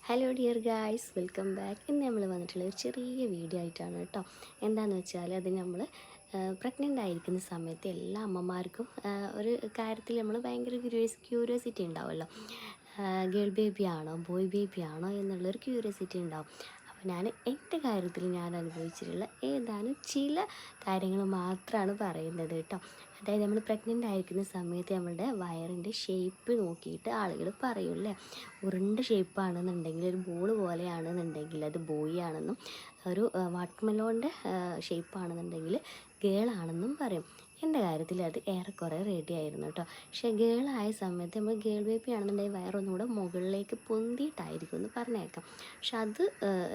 Hello dear guys, welcome back. ഇന്ന് നമ്മൾ വന്നിട്ടുള്ള ഒരു ചെറിയ വീഡിയോ ആയിട്ടാണ് കേട്ടോ. എന്താണെന്ന് വെച്ചാൽ അത് നമ്മൾ പ്രഗ്നൻ്റ് ആയിരിക്കുന്ന സമയത്ത് എല്ലാ അമ്മമാർക്കും ഒരു കാര്യത്തിൽ നമ്മൾ ഭയങ്കര ക്യൂരിയോസിറ്റി ഉണ്ടാവുമല്ലോ. ഗേൾ ബേബി ആണോ ബോയ് ബേബി ആണോ എന്നുള്ളൊരു ക്യൂരിയോസിറ്റി ഉണ്ടാവും. അപ്പോൾ എൻ്റെ കാര്യത്തിൽ ഞാൻ അനുഭവിച്ചിട്ടുള്ള ഏതാനും ചില കാര്യങ്ങൾ മാത്രമാണ് പറയുന്നത് കേട്ടോ. അതായത് നമ്മൾ പ്രഗ്നൻ്റ് ആയിരിക്കുന്ന സമയത്ത് നമ്മളുടെ വയറിൻ്റെ ഷേപ്പ് നോക്കിയിട്ട് ആളുകൾ പറയും അല്ലേ, ഉരുണ്ട ഷേപ്പാണെന്നുണ്ടെങ്കിൽ ഒരു ബോൾ പോലെയാണെന്നുണ്ടെങ്കിൽ അത് ബോയ് ആണെന്നും, ഒരു വാട്ടർമെലോണിൻ്റെ ഷേപ്പാണെന്നുണ്ടെങ്കിൽ ഗേളാണെന്നും പറയും. എൻ്റെ കാര്യത്തിൽ അത് ഏറെക്കുറെ റെഡി ആയിരുന്നു കേട്ടോ. പക്ഷേ ഗേളായ സമയത്ത് നമ്മൾ ഗേൾ ബേബി ആണെന്നുണ്ടെങ്കിൽ വയറൊന്നുകൂടെ മുകളിലേക്ക് പൊന്തിയിട്ടായിരിക്കും എന്ന് പറഞ്ഞേക്കാം. പക്ഷെ അത്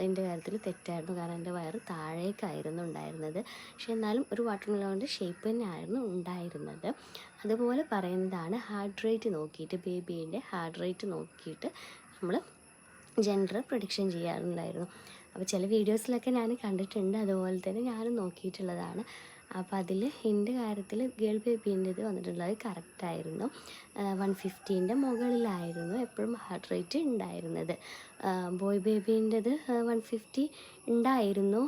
എൻ്റെ കാര്യത്തിൽ തെറ്റായിരുന്നു. കാരണം എൻ്റെ വയറ് താഴേക്കായിരുന്നു ഉണ്ടായിരുന്നത്. പക്ഷെ എന്നാലും ഒരു വാട്ടർമെലോണിൻ്റെ ഷേപ്പ് തന്നെയായിരുന്നു ഉണ്ടായിരുന്നത്. അതുപോലെ പറയുന്നതാണ് ഹാർട്ട് റേറ്റ് നോക്കിയിട്ട്, ബേബീൻ്റെ ഹാർട്ട് റേറ്റ് നോക്കിയിട്ട് നമ്മൾ ജെൻഡർ പ്രഡിക്ഷൻ ചെയ്യാറുണ്ടായിരുന്നു. അപ്പോൾ ചില വീഡിയോസിലൊക്കെ ഞാൻ കണ്ടിട്ടുണ്ട്, അതുപോലെ തന്നെ ഞാനും നോക്കിയിട്ടുള്ളതാണ്. അപ്പോൾ അതിൽ എൻ്റെ കാര്യത്തിൽ ഗേൾ ബേബീൻ്റെത് വന്നിട്ടുള്ളത് കറക്റ്റായിരുന്നു. 150ൻ്റെ മുകളിലായിരുന്നു എപ്പോഴും ഹാർട്ട് റേറ്റ് ഉണ്ടായിരുന്നത്. ബോയ് ബേബീൻ്റെത് 150 ഉണ്ടായിരുന്നു.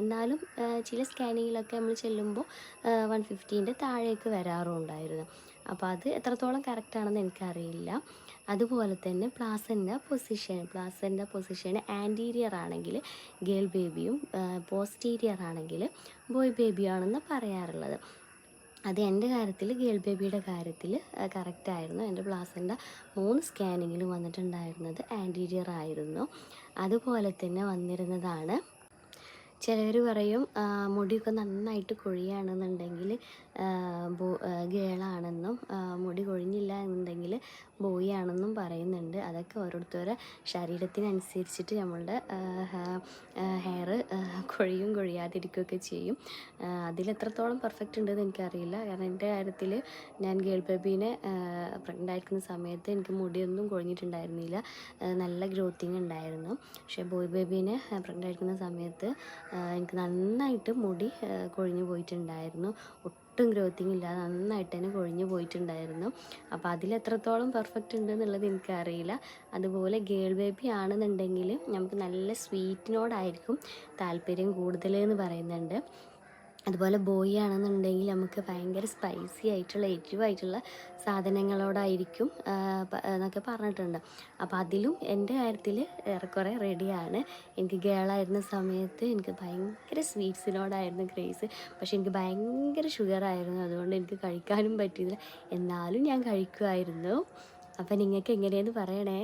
എന്നാലും ചില സ്കാനിങ്ങിലൊക്കെ നമ്മൾ ചെല്ലുമ്പോൾ 150ൻ്റെ താഴേക്ക് വരാറുണ്ടായിരുന്നു. അപ്പോൾ അത് എത്രത്തോളം കറക്റ്റാണെന്ന് എനിക്കറിയില്ല. അതുപോലെ തന്നെ പ്ലാസൻ്റെ പൊസിഷൻ ആൻറ്റീരിയർ ആണെങ്കിൽ ഗേൾ ബേബിയും പോസ്റ്റീരിയർ ആണെങ്കിൽ ബോയ് ബേബിയാണെന്ന് പറയാറുള്ളത്. അത് എൻ്റെ കാര്യത്തിൽ ഗേൾ ബേബിയുടെ കാര്യത്തിൽ കറക്റ്റായിരുന്നു. എൻ്റെ പ്ലാസൻ്റെ 3 സ്കാനിങ്ങിലും വന്നിട്ടുണ്ടായിരുന്നത് ആൻറ്റീരിയർ ആയിരുന്നു. അതുപോലെ തന്നെ വന്നിരുന്നതാണ്, ചിലർ പറയും മുടിയൊക്കെ നന്നായിട്ട് കൊഴിയുകയാണെന്നുണ്ടെങ്കിൽ ഗേളാണെന്നും, മുടി കൊഴിഞ്ഞില്ല എന്നുണ്ടെങ്കിൽ ബോയ് ആണെന്നും പറയുന്നുണ്ട്. അതൊക്കെ ഓരോരുത്തരുടെ ശരീരത്തിനനുസരിച്ചിട്ട് നമ്മളുടെ ഹെയർ കൊഴിയും കൊഴിയാതിരിക്കുകയൊക്കെ ചെയ്യും. അതിലെത്രത്തോളം പെർഫെക്റ്റ് ഉണ്ടെന്ന് എനിക്കറിയില്ല. കാരണം എൻ്റെ കാര്യത്തിൽ ഞാൻ ഗേൾ ബേബീനെ പ്രഗ്നൻ്റ് ആയിരിക്കുന്ന സമയത്ത് എനിക്ക് മുടിയൊന്നും കൊഴിഞ്ഞിട്ടുണ്ടായിരുന്നില്ല, നല്ല ഗ്രോത്തിങ് ഉണ്ടായിരുന്നു. പക്ഷേ ബോയ് ബേബീനെ പ്രഗ്നൻ്റ് ആയിരിക്കുന്ന സമയത്ത് എനിക്ക് നന്നായിട്ട് മുടി കൊഴിഞ്ഞു പോയിട്ടുണ്ടായിരുന്നു. ഒട്ടും ഗ്രോത്തിങ് ഇല്ലാതെ നന്നായിട്ട് തന്നെ കൊഴിഞ്ഞു പോയിട്ടുണ്ടായിരുന്നു. അപ്പോൾ അതിലെത്രത്തോളം പെർഫെക്റ്റ് ഉണ്ട് എന്നുള്ളത് എനിക്കറിയില്ല. അതുപോലെ ഗേൾ ബേബി ആണെന്നുണ്ടെങ്കിൽ നമുക്ക് നല്ല സ്വീറ്റിനോടായിരിക്കും താല്പര്യം കൂടുതൽ എന്ന് പറയുന്നുണ്ട്. അതുപോലെ ബോയ് ആണെന്നുണ്ടെങ്കിൽ നമുക്ക് ഭയങ്കര സ്പൈസി ആയിട്ടുള്ള എരിവായിട്ടുള്ള സാധനങ്ങളോടായിരിക്കും എന്നൊക്കെ പറഞ്ഞിട്ടുണ്ട്. അപ്പോൾ അതിലും എൻ്റെ കാര്യത്തിൽ ഏറെക്കുറെ റെഡിയാണ്. എനിക്ക് ഗേളായിരുന്ന സമയത്ത് എനിക്ക് ഭയങ്കര സ്വീറ്റ്സിനോടായിരുന്നു ക്രേസ്. പക്ഷേ എനിക്ക് ഭയങ്കര ഷുഗറായിരുന്നു, അതുകൊണ്ട് എനിക്ക് കഴിക്കാനും പറ്റിയില്ല. എന്നാലും ഞാൻ കഴിക്കുമായിരുന്നു. അപ്പോൾ നിങ്ങൾക്ക് എങ്ങനെയെന്ന് പറയണേ.